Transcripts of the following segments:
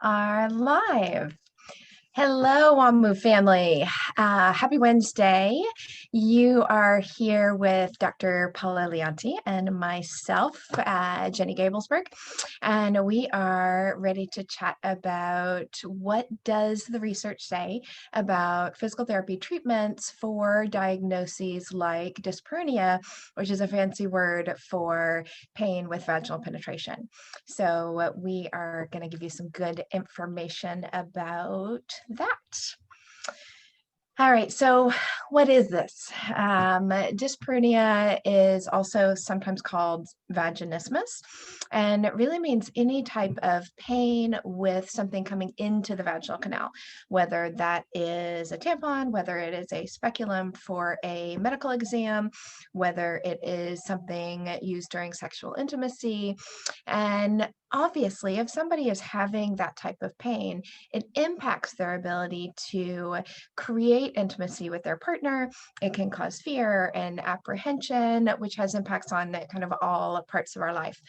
are live. Hello, WAMU family. Happy Wednesday. You are here with Dr. Paula Leonti and myself, Jenni Gabelsberg, and we are ready to chat about what does the research say about physical therapy treatments for diagnoses like dyspareunia, which is a fancy word for pain with vaginal penetration. So we are going to give you some good information about that. All right, so what is this? Dyspareunia is also sometimes called vaginismus, and it really means any type of pain with something coming into the vaginal canal, whether that is a tampon, whether it is a speculum for a medical exam, whether it is something used during sexual intimacy. And obviously, if somebody is having that type of pain, it impacts their ability to create intimacy with their partner. It can cause fear and apprehension, which has impacts on kind of all parts of our life.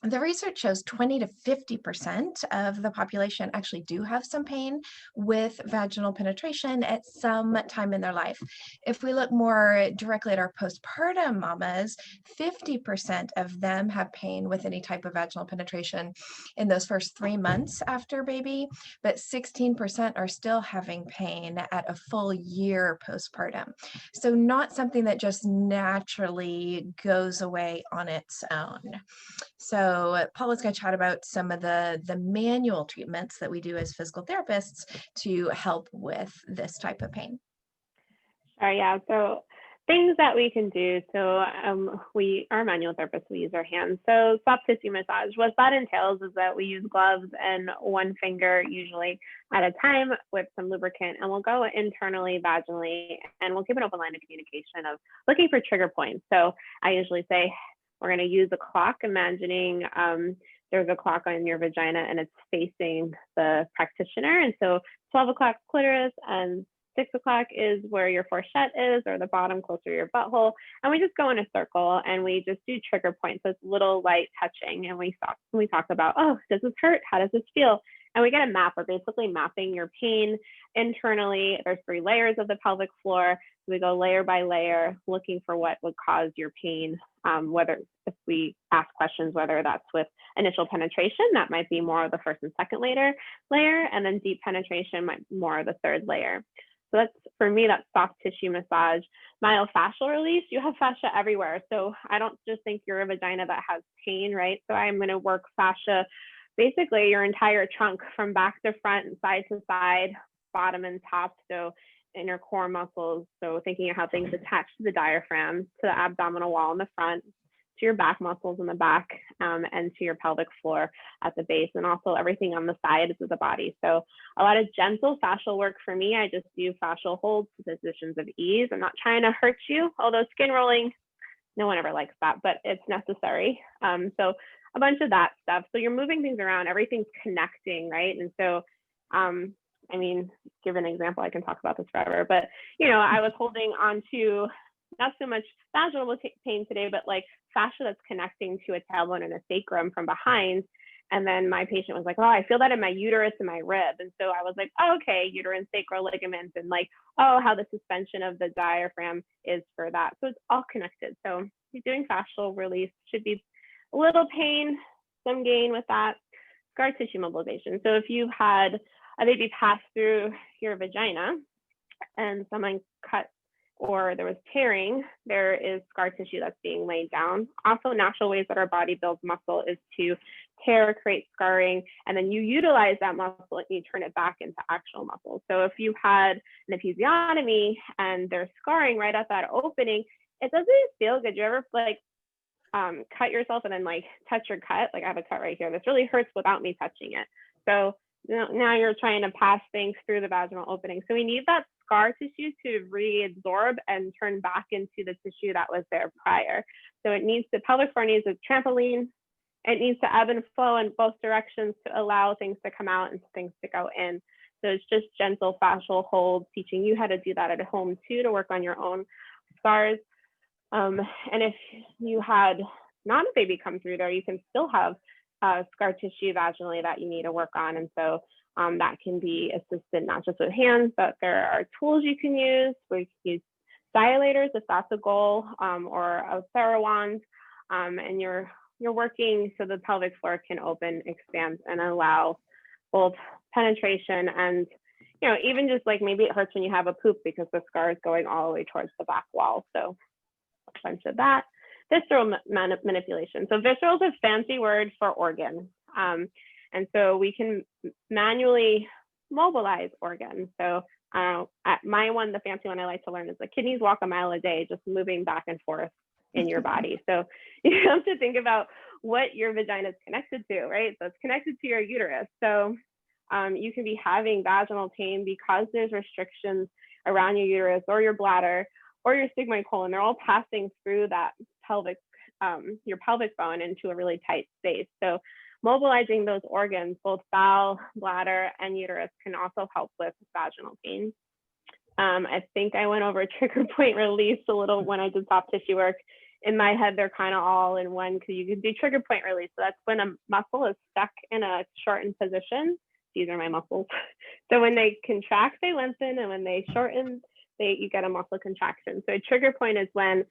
The research shows 20 to 50% of the population actually do have some pain with vaginal penetration at some time in their life. If we look more directly at our postpartum mamas, 50% of them have pain with any type of vaginal penetration in those first 3 months after baby, but 16% are still having pain at a full year postpartum. So not something that just naturally goes away on its own. So Paula's going to chat about some of the manual treatments that we do as physical therapists to help with this type of pain. Sure, yeah. So things that we can do. So we are manual therapists, we use our hands. So soft tissue massage, what that entails is that we use gloves and one finger usually at a time with some lubricant, and we'll go internally vaginally, and we'll keep an open line of communication of looking for trigger points. So I usually say, we're going to use a clock, imagining there's a clock on your vagina and it's facing the practitioner. And so 12 o'clock clitoris and 6 o'clock is where your fourchette is, or the bottom closer to your butthole. And we just go in a circle and we just do trigger points. So it's little light touching. And we talk about, oh, does this hurt? How does this feel? And we get a map. We're basically mapping your pain internally. There's 3 layers of the pelvic floor. We go layer by layer, looking for what would cause your pain. Whether if we ask questions, whether that's with initial penetration, that might be more of the first and second layer, and then deep penetration might be more of the 3rd layer. So that's, for me, that's soft tissue massage. Myofascial release, you have fascia everywhere. So I don't just think you're a vagina that has pain, right? So I'm going to work fascia, basically your entire trunk from back to front and side to side, bottom and top. So inner core muscles. So thinking of how things attach to the diaphragm, to the abdominal wall in the front, to your back muscles in the back, and to your pelvic floor at the base, and also everything on the sides of the body. So a lot of gentle fascial work for me. I just do fascial holds to positions of ease. I'm not trying to hurt you, although skin rolling, no one ever likes that, but it's necessary. So a bunch of that stuff. So you're moving things around, everything's connecting, right? And so, I mean, give an example, I can talk about this forever, but, you know, I was holding on to not so much vaginal pain today, but like fascia that's connecting to a tailbone and a sacrum from behind. And then my patient was like, oh, I feel that in my uterus and my rib. And so I was like, oh, okay, uterine sacral ligaments, and like, oh, how the suspension of the diaphragm is for that. So it's all connected. So you're doing fascial release, should be a little pain, some gain with that. Scar tissue mobilization. So if you've had a baby pass through your vagina and someone cut or there was tearing, there is scar tissue that's being laid down. Also, natural ways that our body builds muscle is to tear, create scarring, and then you utilize that muscle and you turn it back into actual muscle. So if you had an episiotomy and there's scarring right at that opening, it doesn't feel good. You ever like cut yourself and then like touch your cut? Like I have a cut right here. This really hurts without me touching it. So now you're trying to pass things through the vaginal opening. So we need that scar tissue to reabsorb and turn back into the tissue that was there prior. So it needs the pelvic floor needs a trampoline. It needs to ebb and flow in both directions to allow things to come out and things to go in. So it's just gentle fascial holds, teaching you how to do that at home too, to work on your own scars. And if you had not a baby come through there, you can still have scar tissue vaginally that you need to work on. And so that can be assisted not just with hands, but there are tools you can use where you can use dilators if that's a goal, or a Therawands, and you're working so the pelvic floor can open, expand, and allow both penetration and, you know, even just like maybe it hurts when you have a poop because the scar is going all the way towards the back wall. So a bunch of that. Visceral manipulation. So visceral is a fancy word for organ. And so we can manually mobilize organs. So at my one, the fancy one I like to learn is the kidneys walk a mile a day, just moving back and forth in your body. So you have to think about what your vagina is connected to, right? So it's connected to your uterus. So you can be having vaginal pain because there's restrictions around your uterus or your bladder or your sigmoid colon. They're all passing through that pelvic, your pelvic bone into a really tight space. So mobilizing those organs, both bowel, bladder, and uterus, can also help with vaginal pain. I think I went over trigger point release a little when I did soft tissue work. In my head, they're kind of all in one because you can do trigger point release. So that's when a muscle is stuck in a shortened position. These are my muscles. So when they contract, they lengthen, and when they shorten, you get a muscle contraction. So a trigger point is when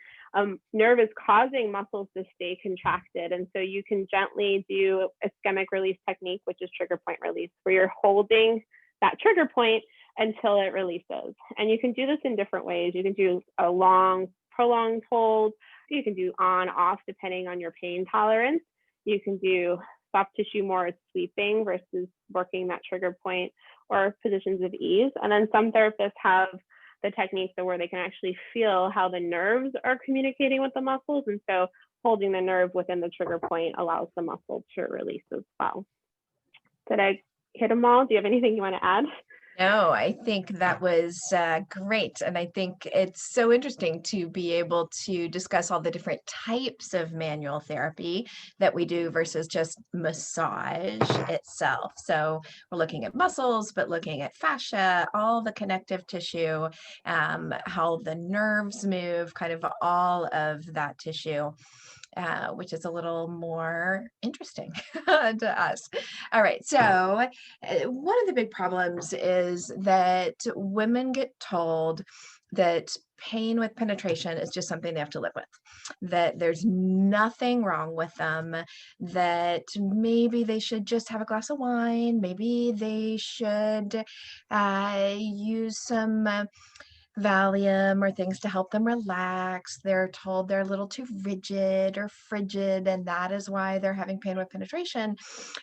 nerve is causing muscles to stay contracted. And so you can gently do ischemic release technique, which is trigger point release, where you're holding that trigger point until it releases. And you can do this in different ways. You can do a long, prolonged hold. You can do on, off, depending on your pain tolerance. You can do soft tissue more sweeping versus working that trigger point, or positions of ease. And then some therapists have the techniques where they can actually feel how the nerves are communicating with the muscles. And so holding the nerve within the trigger point allows the muscle to release as well. Did I hit them all? Do you have anything you want to add? No, I think that was great. And I think it's so interesting to be able to discuss all the different types of manual therapy that we do versus just massage itself. So we're looking at muscles, but looking at fascia, all the connective tissue, how the nerves move, kind of all of that tissue. Which is a little more interesting to us. All right, so one of the big problems is that women get told that pain with penetration is just something they have to live with, that there's nothing wrong with them, that maybe they should just have a glass of wine, maybe they should use some Valium or things to help them relax. They're told they're a little too rigid or frigid, and that is why they're having pain with penetration.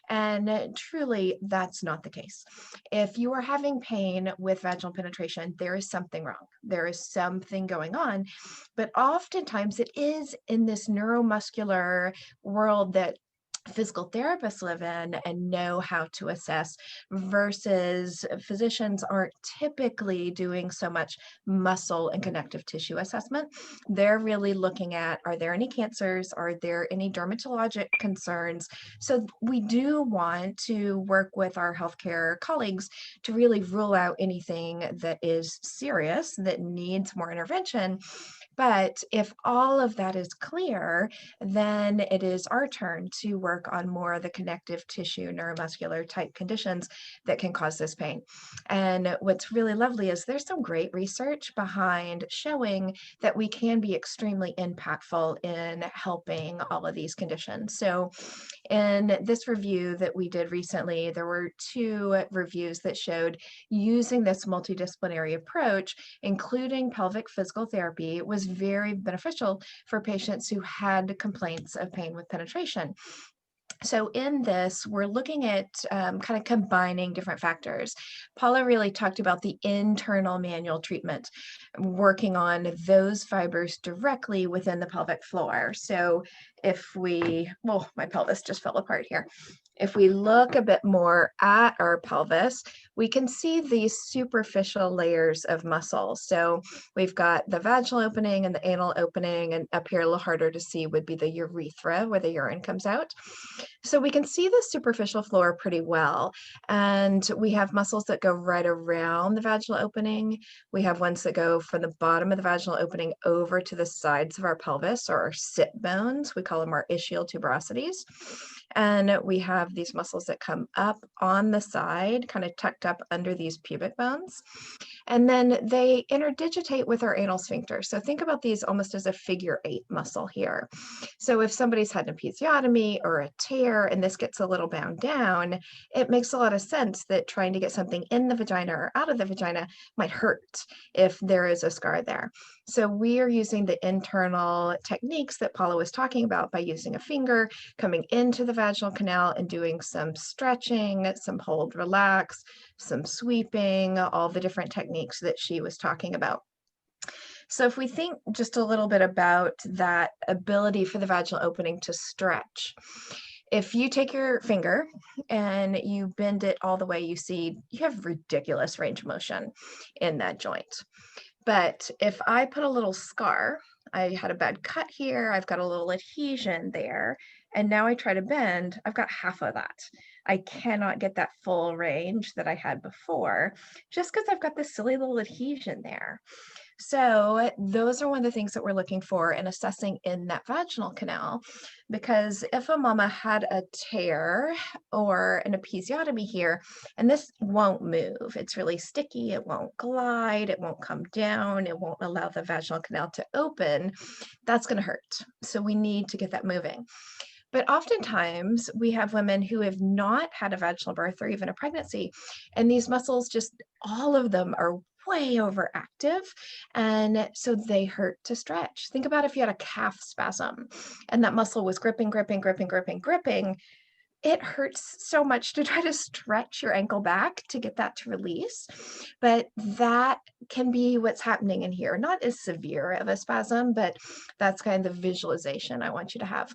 And truly, that's not the case. If you are having pain with vaginal penetration, there is something wrong. There is something going on. But oftentimes it is in this neuromuscular world that physical therapists live in and know how to assess, versus physicians aren't typically doing so much muscle and connective tissue assessment. They're really looking at, are there any cancers? Are there any dermatologic concerns? So we do want to work with our healthcare colleagues to really rule out anything that is serious, that needs more intervention. But if all of that is clear, then it is our turn to work on more of the connective tissue, neuromuscular type conditions that can cause this pain. And what's really lovely is there's some great research behind showing that we can be extremely impactful in helping all of these conditions. So in this review that we did recently, there were 2 reviews that showed using this multidisciplinary approach, including pelvic physical therapy, was very beneficial for patients who had complaints of pain with penetration. So in this, we're looking at kind of combining different factors. Paula really talked about the internal manual treatment, working on those fibers directly within the pelvic floor. So if we, well, my pelvis just fell apart here. If we look a bit more at our pelvis, we can see these superficial layers of muscle. So we've got the vaginal opening and the anal opening, and up here a little harder to see would be the urethra where the urine comes out. So we can see the superficial floor pretty well. And we have muscles that go right around the vaginal opening. We have ones that go from the bottom of the vaginal opening over to the sides of our pelvis, or our sit bones. We call them our ischial tuberosities. And we have these muscles that come up on the side, kind of tucked up under these pubic bones. And then they interdigitate with our anal sphincter. So think about these almost as a figure 8 muscle here. So if somebody's had an episiotomy or a tear and this gets a little bound down, it makes a lot of sense that trying to get something in the vagina or out of the vagina might hurt if there is a scar there. So we are using the internal techniques that Paula was talking about by using a finger, coming into the vaginal canal and doing some stretching, some hold, relax, some sweeping, all the different techniques that she was talking about. So if we think just a little bit about that ability for the vaginal opening to stretch, if you take your finger and you bend it all the way, you see you have ridiculous range of motion in that joint. But if I put a little scar, I had a bad cut here, I've got a little adhesion there, and now I try to bend, I've got half of that. I cannot get that full range that I had before, just because I've got this silly little adhesion there. So those are one of the things that we're looking for in assessing in that vaginal canal, because if a mama had a tear or an episiotomy here, and this won't move, it's really sticky, it won't glide, it won't come down, it won't allow the vaginal canal to open, that's going to hurt. So we need to get that moving. But oftentimes we have women who have not had a vaginal birth or even a pregnancy, and these muscles just, all of them are way overactive, and so they hurt to stretch. Think about if you had a calf spasm and that muscle was gripping, it hurts so much to try to stretch your ankle back to get that to release. But that can be what's happening in here. Not as severe of a spasm, but that's kind of the visualization I want you to have.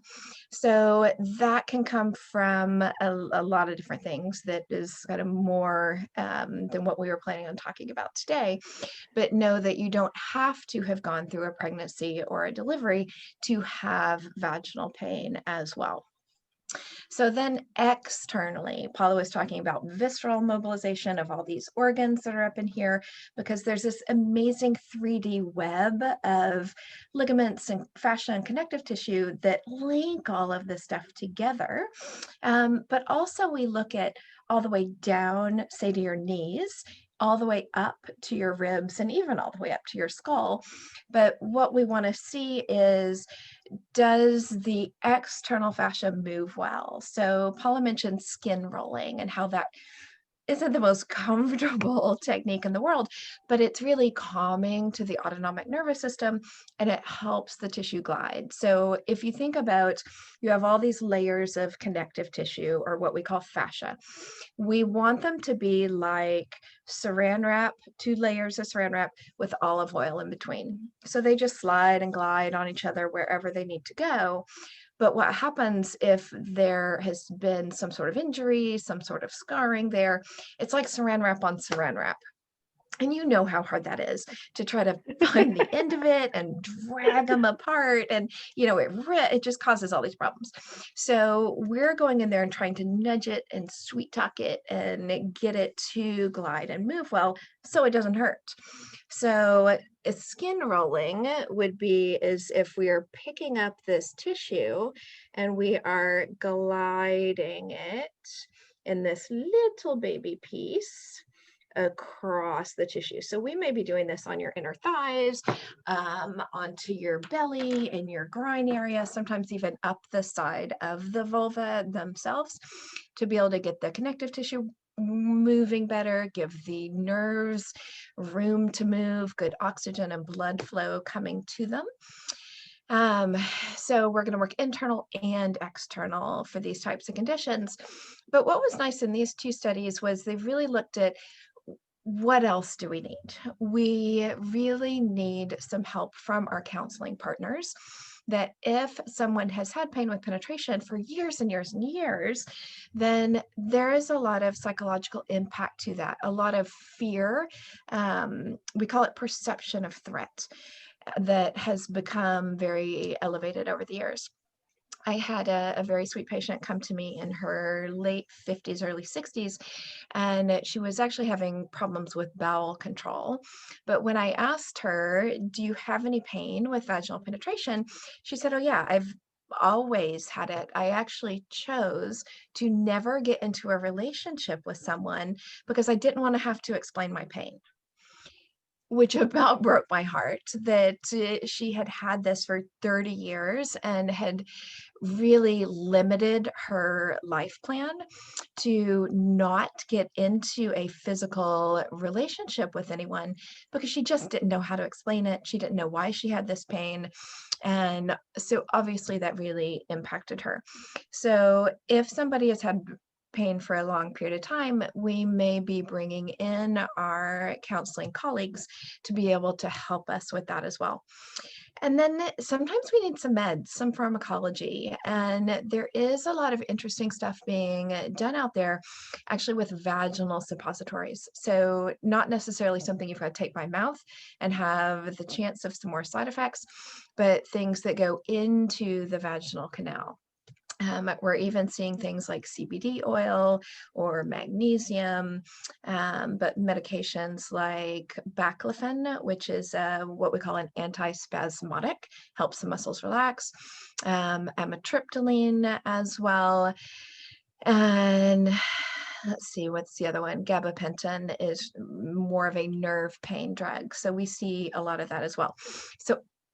So that can come from a lot of different things that is kind of more than what we were planning on talking about today. But know that you don't have to have gone through a pregnancy or a delivery to have vaginal pain as well. So then externally, Paula was talking about visceral mobilization of all these organs that are up in here, because there's this amazing 3D web of ligaments and fascia and connective tissue that link all of this stuff together. But also we look at all the way down, say to your knees, all the way up to your ribs, and even all the way up to your skull. But what we want to see is, does the external fascia move well? So Paula mentioned skin rolling and how that isn't the most comfortable technique in the world, but it's really calming to the autonomic nervous system and it helps the tissue glide. So if you think about, you have all these layers of connective tissue, or what we call fascia. We want them to be like saran wrap, 2 layers of saran wrap with olive oil in between. So they just slide and glide on each other wherever they need to go. But what happens if there has been some sort of injury, some sort of scarring there? It's like saran wrap on saran wrap. And you know how hard that is to try to find the end of it and drag them apart. And, it just causes all these problems. So we're going in there and trying to nudge it and sweet talk it and get it to glide and move well so it doesn't hurt. So a skin rolling would be as if we are picking up this tissue and we are gliding it in this little baby piece across the tissue. So we may be doing this on your inner thighs, onto your belly, in your groin area, sometimes even up the side of the vulva themselves, to be able to get the connective tissue moving better, give the nerves room to move, good oxygen and blood flow coming to them. So we're going to work internal and external for these types of conditions. But what was nice in these 2 studies was they really looked at, what else do we need? We really need some help from our counseling partners. that if someone has had pain with penetration for years and years and years, then there is a lot of psychological impact to that, a lot of fear. We call it perception of threat that has become very elevated over the years. I had a very sweet patient come to me in her late 50s, early 60s, and she was actually having problems with bowel control. But when I asked her, "Do you have any pain with vaginal penetration?" She said, "Oh, yeah, I've always had it. I actually chose to never get into a relationship with someone because I didn't want to have to explain my pain." Which about broke my heart that she had had this for 30 years and had really limited her life plan to not get into a physical relationship with anyone because she just didn't know how to explain it. She didn't know why she had this pain. And so obviously that really impacted her. So if somebody has had pain for a long period of time, we may be bringing in our counseling colleagues to be able to help us with that as well. And then sometimes we need some meds, some pharmacology, and there is a lot of interesting stuff being done out there actually with vaginal suppositories. So not necessarily something you've got to take by mouth and have the chance of some more side effects, but things that go into the vaginal canal. We're even seeing things like CBD oil or magnesium, but medications like baclofen, which is what we call an antispasmodic, helps the muscles relax, amitriptyline as well. And let's see, what's the other one? Gabapentin is more of a nerve pain drug. So we see a lot of that as well.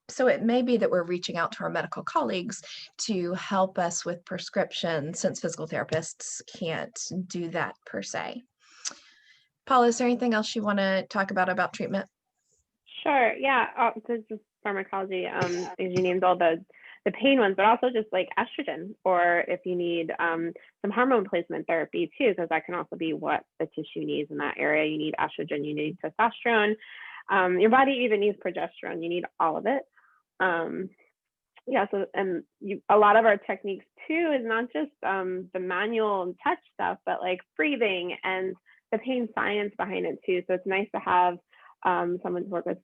So it may be that we're reaching out to our medical colleagues to help us with prescription since physical therapists can't do that per se. Paula, is there anything else you want to talk about treatment? Sure. Yeah. So just pharmacology, as you named all the pain ones, but also just like estrogen, or if you need some hormone replacement therapy too, because that can also be what the tissue needs in that area. You need estrogen, you need testosterone. Your body even needs progesterone. You need all of it. Yeah. So, and a lot of our techniques too is not just the manual and touch stuff, but like breathing and the pain science behind it too. So it's nice to have someone to work with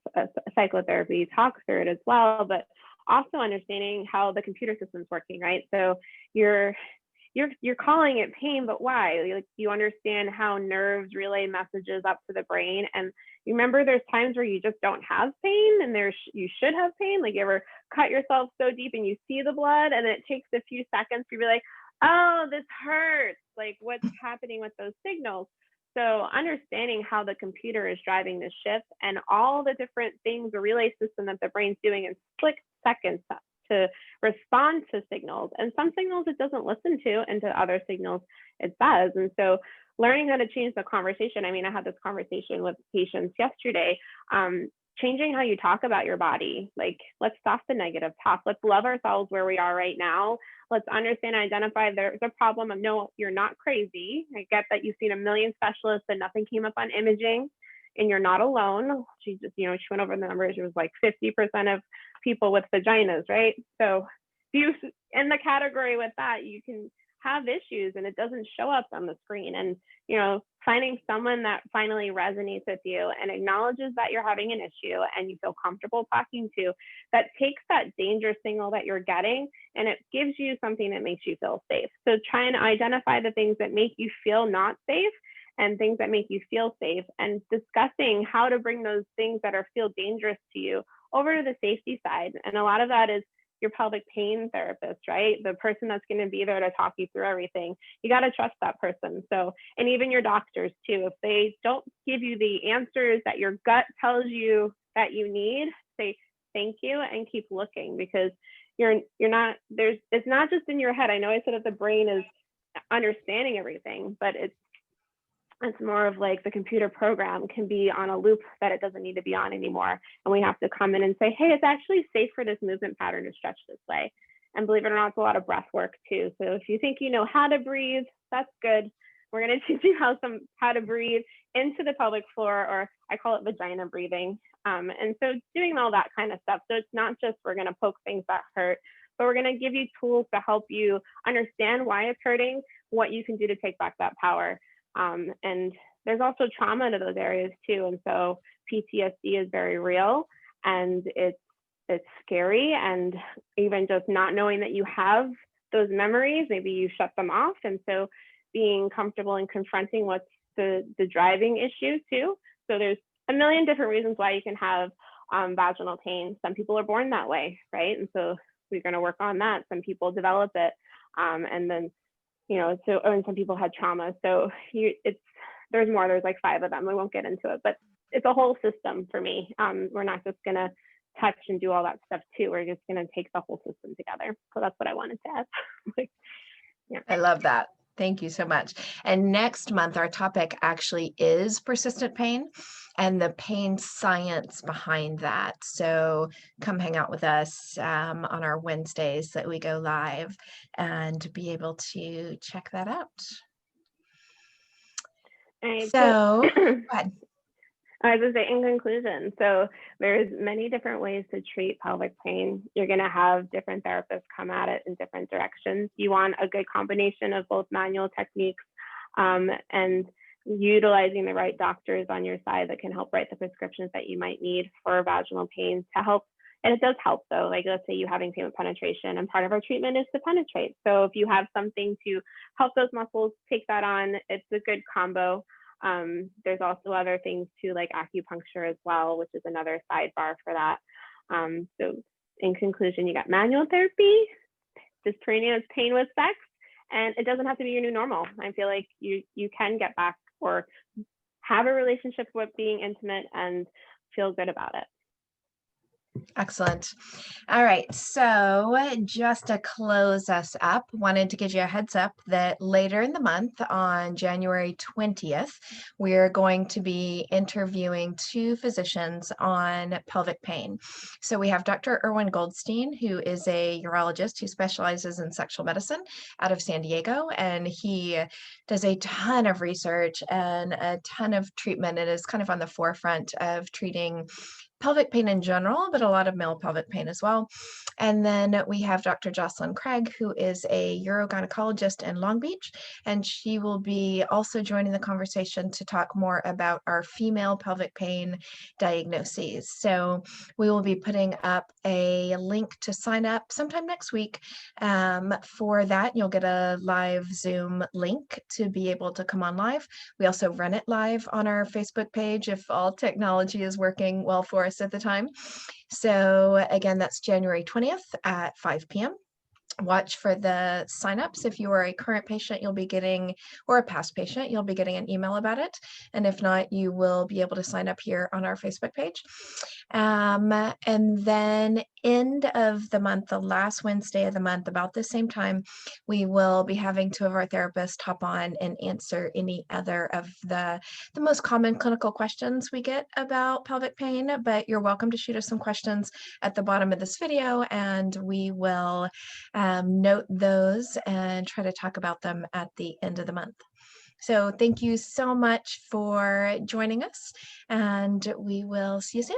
psychotherapy, talk through it as well, but also understanding how the computer system's working, right? So you're calling it pain, but why? Like, you understand how nerves relay messages up to the brain, and you remember there's times where you just don't have pain, and you should have pain. Like, you ever cut yourself so deep and you see the blood, and it takes a few seconds to be like, oh, this hurts. Like, what's happening with those signals? So understanding how the computer is driving the shift and all the different things, the relay system that the brain's doing in split seconds to respond to signals. And some signals it doesn't listen to, and to other signals it does. And so learning how to change the conversation. I mean, I had this conversation with patients yesterday, changing how you talk about your body. Like, let's stop the negative talk. Let's love ourselves where we are right now. Let's understand and identify there's a problem. No, you're not crazy. I get that you've seen a million specialists and nothing came up on imaging, and you're not alone. She just, she went over the numbers. It was like 50% of people with vaginas, right? So if you in the category with that, you can have issues and it doesn't show up on the screen. And, finding someone that finally resonates with you and acknowledges that you're having an issue and you feel comfortable talking to, that takes that danger signal that you're getting and it gives you something that makes you feel safe. So try and identify the things that make you feel not safe and things that make you feel safe, and discussing how to bring those things that feel dangerous to you over to the safety side. And a lot of that is your pelvic pain therapist, right? The person that's going to be there to talk you through everything. You got to trust that person. So, and even your doctors too, if they don't give you the answers that your gut tells you that you need, say thank you and keep looking, because you're not, it's not just in your head. I know I said that the brain is understanding everything, but it's more of like the computer program can be on a loop that it doesn't need to be on anymore. And we have to come in and say, hey, it's actually safe for this movement pattern to stretch this way. And believe it or not, it's a lot of breath work too. So if you think you know how to breathe, that's good. We're going to teach you how to breathe into the pelvic floor, or I call it vagina breathing. And so doing all that kind of stuff. So it's not just we're going to poke things that hurt, but we're going to give you tools to help you understand why it's hurting, what you can do to take back that power. And there's also trauma to those areas too. And so PTSD is very real, and it's scary. And even just not knowing that you have those memories, maybe you shut them off. And so being comfortable in confronting what's the driving issue too. So there's a million different reasons why you can have vaginal pain. Some people are born that way, right? And so we're going to work on that. Some people develop it, and then, you know, so, and some people had trauma. So there's more. There's like 5 of them. We won't get into it, but it's a whole system for me. We're not just going to touch and do all that stuff too. We're just going to take the whole system together. So that's what I wanted to add. Yeah. I love that. Thank you so much. And next month, our topic actually is persistent pain and the pain science behind that. So come hang out with us on our Wednesdays that we go live and be able to check that out. Right, so go ahead. I was going to say, in conclusion, so there's many different ways to treat pelvic pain. You're going to have different therapists come at it in different directions. You want a good combination of both manual techniques and utilizing the right doctors on your side that can help write the prescriptions that you might need for vaginal pain to help. And it does help though. Like, let's say you're having pain with penetration, and part of our treatment is to penetrate. So if you have something to help those muscles take that on, it's a good combo. There's also other things too, like acupuncture as well, which is another sidebar for that. So in conclusion, you got manual therapy, dyspnea, pain with sex, and it doesn't have to be your new normal. I feel like you can get back or have a relationship with being intimate and feel good about it. Excellent. All right. So just to close us up, wanted to give you a heads up that later in the month on January 20th, we're going to be interviewing 2 physicians on pelvic pain. So we have Dr. Erwin Goldstein, who is a urologist who specializes in sexual medicine out of San Diego, and he does a ton of research and a ton of treatment and is kind of on the forefront of treating pelvic pain in general, but a lot of male pelvic pain as well. And then we have Dr. Jocelyn Craig, who is a urogynecologist in Long Beach, and she will be also joining the conversation to talk more about our female pelvic pain diagnoses. So we will be putting up a link to sign up sometime next week for that. You'll get a live Zoom link to be able to come on live. We also run it live on our Facebook page if all technology is working well for us at the time. So again, that's January 20th at 5 p.m. Watch for the signups. If you are a current patient, you'll be getting, or a past patient, you'll be getting an email about it. And if not, you will be able to sign up here on our Facebook page. And then end of the month, the last Wednesday of the month, about the same time, we will be having 2 of our therapists hop on and answer any other of the most common clinical questions we get about pelvic pain. But you're welcome to shoot us some questions at the bottom of this video, and we will note those and try to talk about them at the end of the month. So thank you so much for joining us, and we will see you soon.